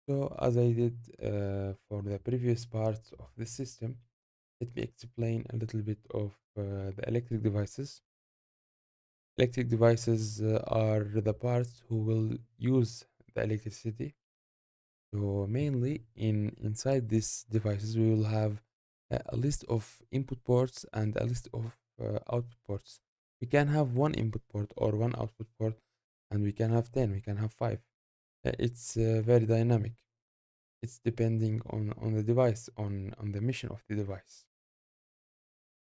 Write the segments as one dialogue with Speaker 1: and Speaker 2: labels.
Speaker 1: So as I did for the previous parts of the system, let me explain a little bit of the electric devices. Electric devices are the parts who will use the electricity. So mainly inside these devices, we will have a list of input ports and a list of output ports. We can have one input port or one output port, and we can have 10, we can have 5. It's very dynamic. It's depending on the device, on the mission of the device.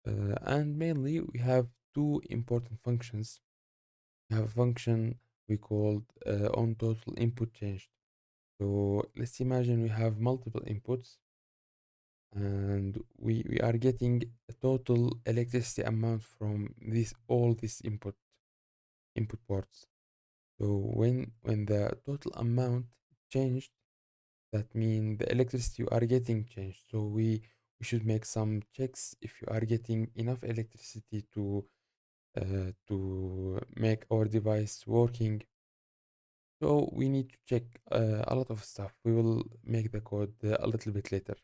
Speaker 1: And mainly, we have two important functions. We have a function we called on total input changed. So let's imagine we have multiple inputs and we are getting a total electricity amount from this all these input ports. So when the total amount changed, that means the electricity you are getting changed. So we should make some checks if you are getting enough electricity to make our device working. So we need to check a lot of stuff. We will make the code a little bit later.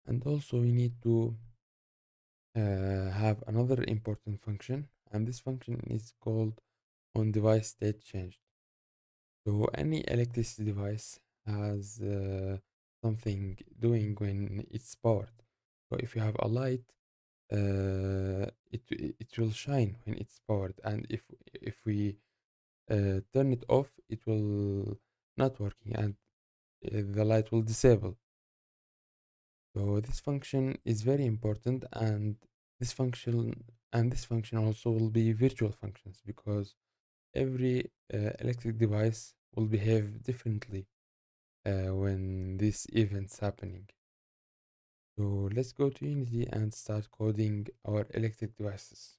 Speaker 1: And also we need to have another important function, and this function is called on device state changed. So any electricity device has something doing when it's powered. So if you have a light, it will shine when it's powered, and if we turn it off, it will not working, and the light will disable. So this function is very important, and this function also will be virtual functions because every electric device will behave differently when this event's happening. So let's go to Unity and start coding our electric devices.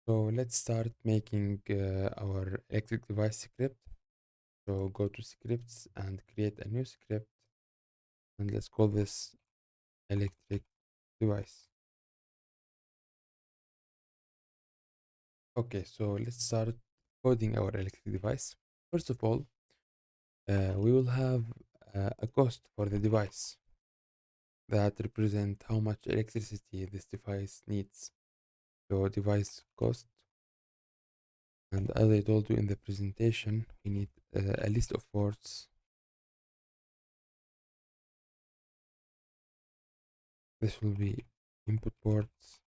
Speaker 1: So let's start making our electric device script. So go to scripts and create a new script, and let's call this electric device. Okay, so let's start coding our electric device. First of all, we will have a cost for the device that represent how much electricity this device needs. So device cost, and as I told you in the presentation, we need a list of ports. This will be input ports,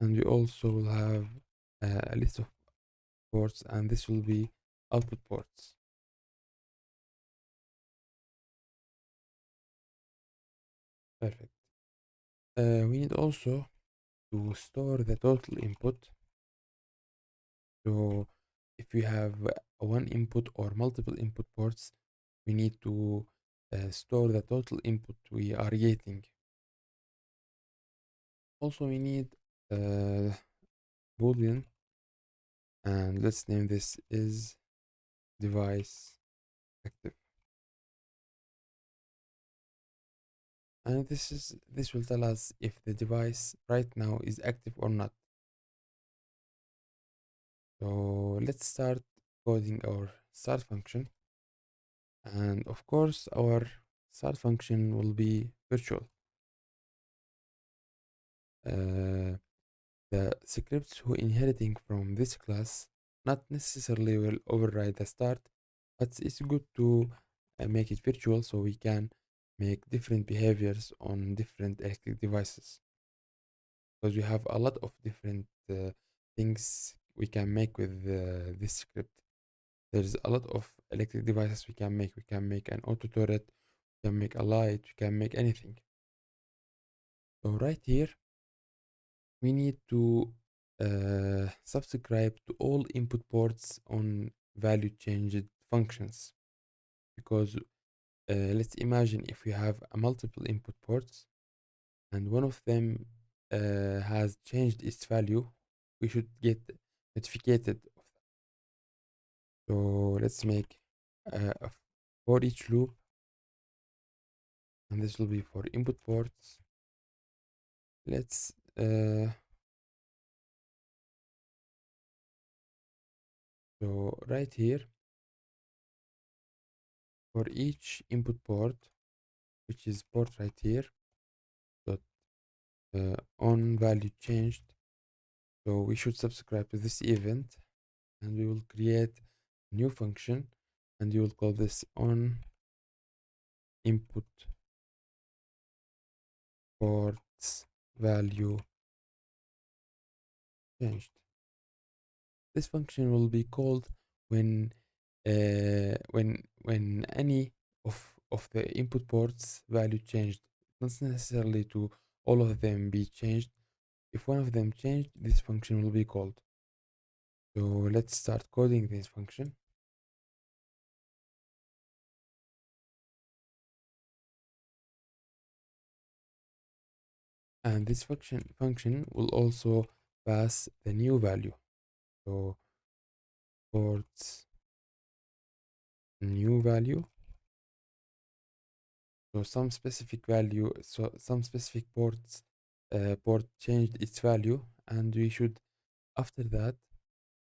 Speaker 1: and we also will have a list of ports, and this will be output ports. Perfect. We need also to store the total input. So if we have one input or multiple input ports, we need to store the total input we are getting. Also, we need uh, boolean, and let's name this is device active. And this will tell us if the device right now is active or not. So let's start coding our start function. And of course, our start function will be virtual. Uh, the scripts who inheriting from this class not necessarily will override the start, but it's good to make it virtual so we can make different behaviors on different electric devices, because we have a lot of different things we can make with this script. There's a lot of electric devices we can make. We can make an auto turret, we can make a light, we can make anything. So right here, we need to subscribe to all input ports on value changed functions, because let's imagine if we have a multiple input ports and one of them has changed its value, we should get notified of that. So let's make a for each loop, and this will be for input ports. Let's so right here for each input port, which is port right here, dot on value changed. So we should subscribe to this event, and we will create a new function, and you will call this on input ports value changed. This function will be called when when any of the input ports value changed. Not necessarily to all of them be changed. If one of them changed, this function will be called. So let's start coding this function. And this function will also pass the new value. So ports new value. So some specific value, so some specific port changed its value, and we should after that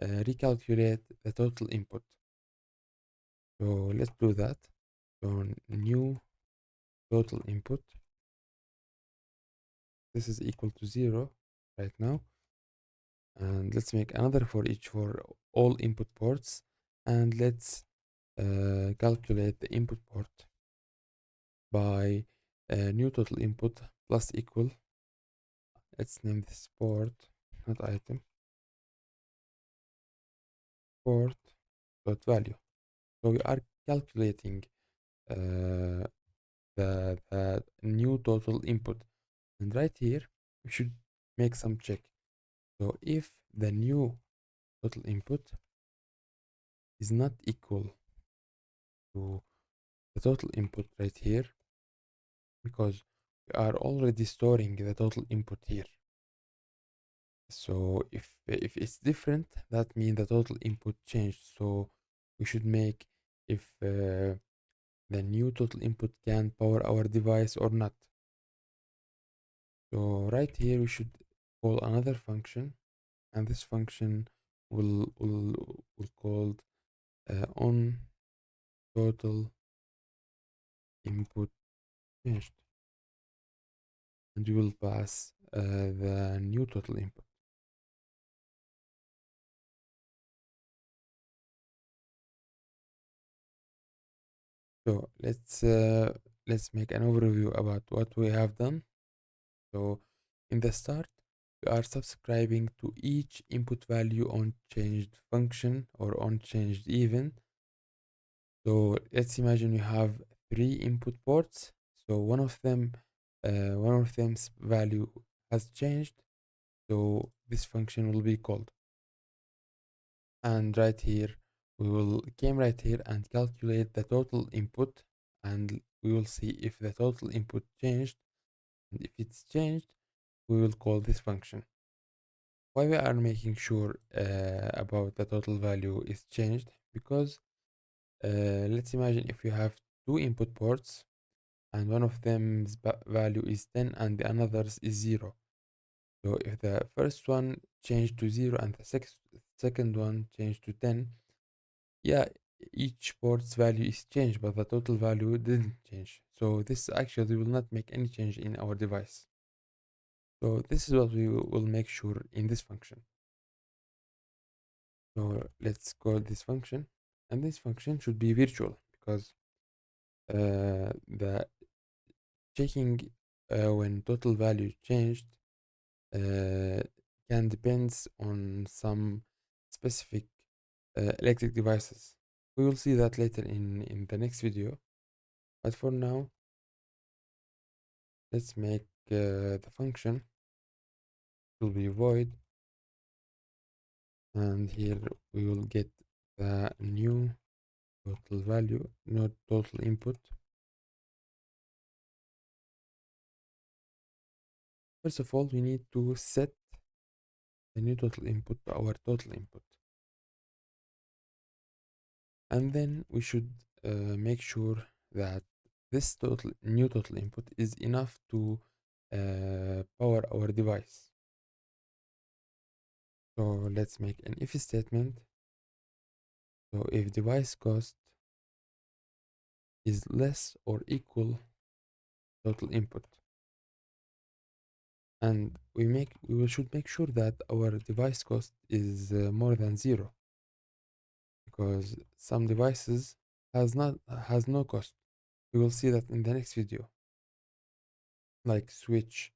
Speaker 1: recalculate the total input. So let's do that. So new total input. This is equal to 0 right now. And let's make another for each for all input ports. And let's calculate the input port by new total input plus equal. Let's name this port, not item, port dot value. So we are calculating uh, the new total input, and right here we should make some check. So if the new total input is not equal to the total input right here, because we are already storing the total input here. So if it's different, that means the total input changed. So we should make if the new total input can power our device or not. So right here we should call another function, and this function will called on total input changed, and we will pass the new total input. So let's make an overview about what we have done. So in the start, we are subscribing to each input value on changed function or on changed event. So let's imagine you have three input ports. So one of them's value has changed. So this function will be called. And right here, we will came right here and calculate the total input, and we will see if the total input changed. And if it's changed, we will call this function. Why we are making sure about the total value is changed? Because let's imagine if you have two input ports and one of them's value is 10 and the another's is 0. So if the first one changed to 0 and the second one changed to 10, yeah, each port's value is changed, but the total value didn't change. So this actually will not make any change in our device. So this is what we will make sure in this function. So let's call this function, and this function should be virtual because the checking when total value changed uh, can depends on some specific electric devices. We will see that later in the next video. But for now, let's make the function will be void, and here we will get the new total value, not total input. First of all, we need to set the new total input to our total input, and then we should make sure that this new total input is enough to power our device. So let's make an if statement. So if device cost is less or equal total input. And should make sure that our device cost is more than zero, because some devices has no cost. We will see that in the next video. Like switch,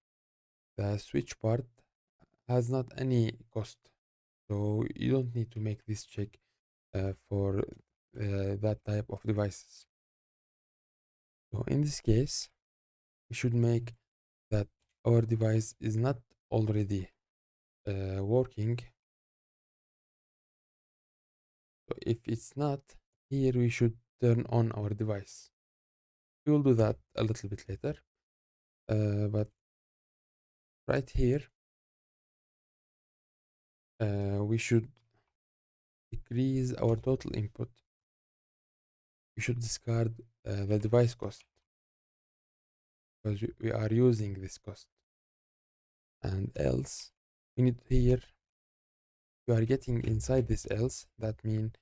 Speaker 1: the switch part has not any cost, so you don't need to make this check for that type of devices. So in this case, we should make that our device is not already working. So if it's not, here we should turn on our device. We will do that a little bit later, but right here we should decrease our total input. We should discard the device cost, because we are using this cost. And else, we need here, we are getting inside this else, that means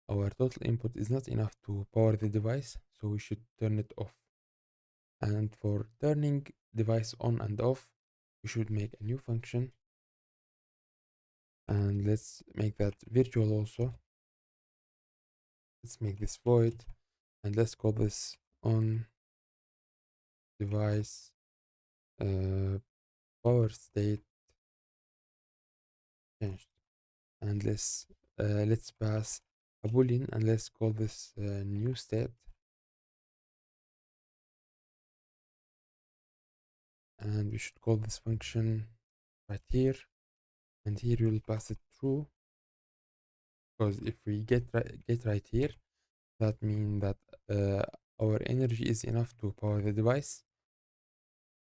Speaker 1: our total input is not enough to power the device, so we should turn it off. And for turning device on and off, we should make a new function, and let's make that virtual also. Let's make this void, and let's call this on device power state changed. And let's pass a boolean, and let's call this new state. And we should call this function right here, and here we'll pass it true, because if we get right here, that means that our energy is enough to power the device.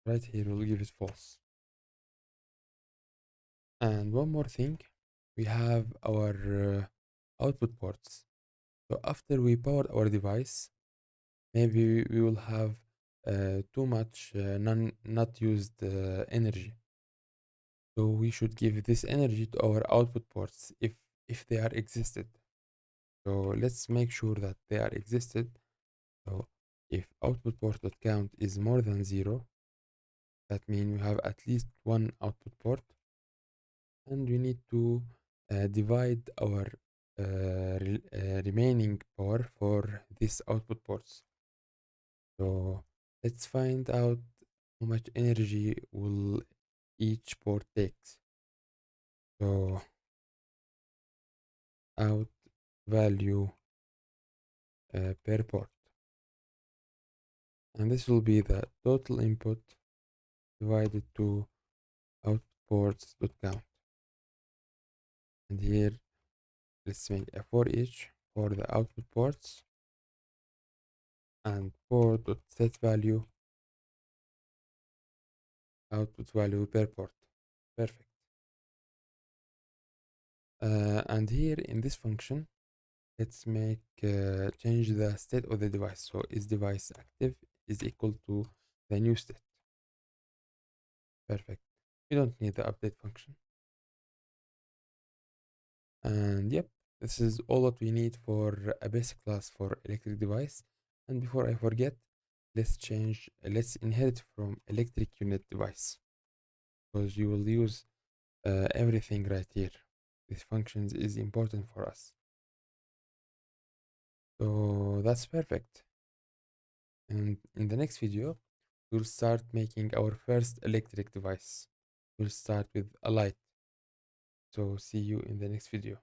Speaker 1: Right here we'll give it false. And one more thing, we have our output ports. So after we power our device, maybe we will have too much not used energy. So we should give this energy to our output ports if they are existed. So let's make sure that they are existed. So if output port.count is more than 0, that means we have at least one output port, and we need to divide our remaining power for these output ports. So let's find out how much energy will each port takes. So out value per port, and this will be the total input divided to output ports.count. And here let's make a for each for the output ports, and port.set value output value per port. Perfect. And here in this function, let's make change the state of the device. So is device active is equal to the new state. Perfect. We don't need the update function. And yep, this is all that we need for a basic class for electric device. And before I forget, let's inherit from electric unit device, because you will use everything right here. These functions is important for us. So that's perfect. And in the next video, we'll start making our first electric device. We'll start with a light. So see you in the next video.